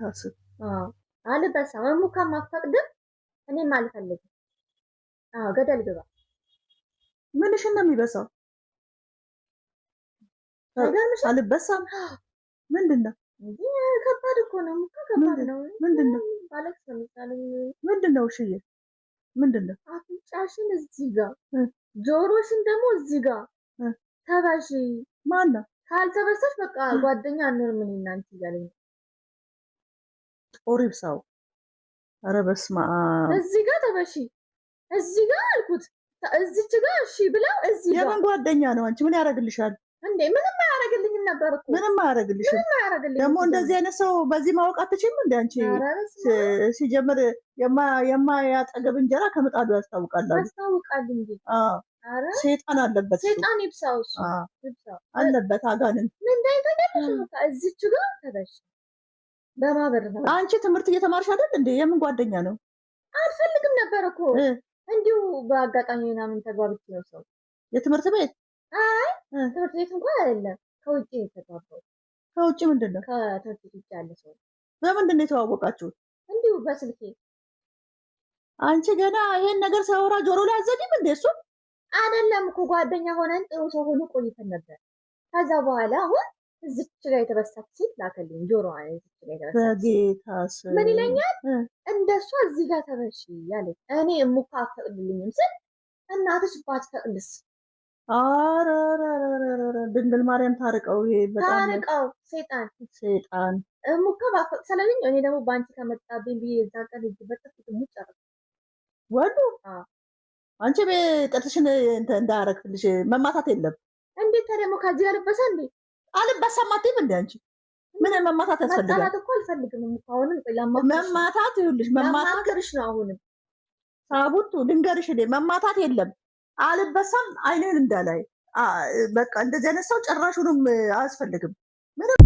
ታስብ አልበሳም እሙካ ማፈቅድም እኔም አልፈልግም። ገደል ግባ። ምንሽን ነው የሚበሳው? አልበሳም ምንድነው? ከባድ እኮ ነው። ሙካ ከባድ ነው። ምንድነው? ባለክስ ነው የሚባለው። ምንድነው? እሺዬ ምንድነው? አፍንጫሽን እዚህ ጋር ጆሮሽን ደግሞ እዚህ ጋር ተበሺ። ማነው? ካልተበሳሽ በቃ ጓደኛ አንሆንም ምን እናንተ ይያለኝ። ጦር ይብሳው። ኧረ በስመ አብ። እዚህ ጋር ተበሺ። እዚህ ጋር አልኩት። እዚች ጋር እሺ ብለው እዚህ ጋር የምን ጓደኛ ነው? አንቺ ምን ያደርግልሻል እንዴ? ምንም አያደርግልኝም ነበር እኮ። ምንም አያደርግልሽም። ደግሞ እንደዚህ አይነት ሰው በዚህ ማወቅ አትችይም እንዴ አንቺ? ሲጀምር የማያጠገብ እንጀራ ከምጣዱ ያስታውቃል እንጂ። ሴጣን አለበት። ሴጣን ይብሳው እሱ አለበት አጋንንት። ምን እንዳይተገለሽ እዚች ጋር ተበሽ በማበር ነው። አንቺ ትምህርት እየተማርሽ አይደል እንዴ? የምን ጓደኛ ነው? አልፈልግም ነበር እኮ እንዲሁ በአጋጣሚ ምናምን ተግባብቼ ነው ሰው የትምህርት ቤት ትምህርት ቤት እንኳን አይደለም፣ ከውጭ የተግባባው። ከውጭ ምንድነው? ከትምህርት ቤት ያለ ሰው። በምንድን ነው የተዋወቃችሁት? እንዲሁ በስልኬ። አንቺ ገና ይሄን ነገር ሳወራ ጆሮ ላይ አዘጊም እንዴ? እሱ አይደለም እኮ ጓደኛ ሆነን ጥሩ ሰው ሆኖ ቆይተን ነበር። ከዛ በኋላ አሁን እዚች ጋር የተበሳች ሴት ላከልኝ ጆሮ እዚች ጋር የተበሳች። በጌታስ ምን ይለኛል? እንደሷ እዚህ ጋር ተበሺ ያለኝ። እኔ እሙካ አትፈቅድልኝም ስል እናትሽ ባትፈቅድስ? ድንግል ማርያም ታርቀው። ይሄ በጣም ታርቀው ሴጣን እሙካ ባፈቅ ስለልኝ እኔ ደግሞ ባንቺ ከመጣብኝ ብዬ እዛ ቀን እጅ በጥፍት ሙጭ አረኩ። ወዱ አንቺ በጥርሽን እንዳያረግልሽ መማታት የለም። እንዴት ታዲያ ከዚህ ያልበሳ እንዴ? አልበሳም አትይም እንዴ አንቺ? ምን መማታት ያስፈልጋል? መማታት እኮ አልፈልግም። አሁንም መማታት ይኸውልሽ፣ መማታትሽ ነው። አሁንም ሳቡቱ ልንገርሽ፣ መማታት የለም። አልበሳም አይንን እንዳላይ በቃ እንደዚህ አይነት ሰው ጭራሹንም አያስፈልግም ምንም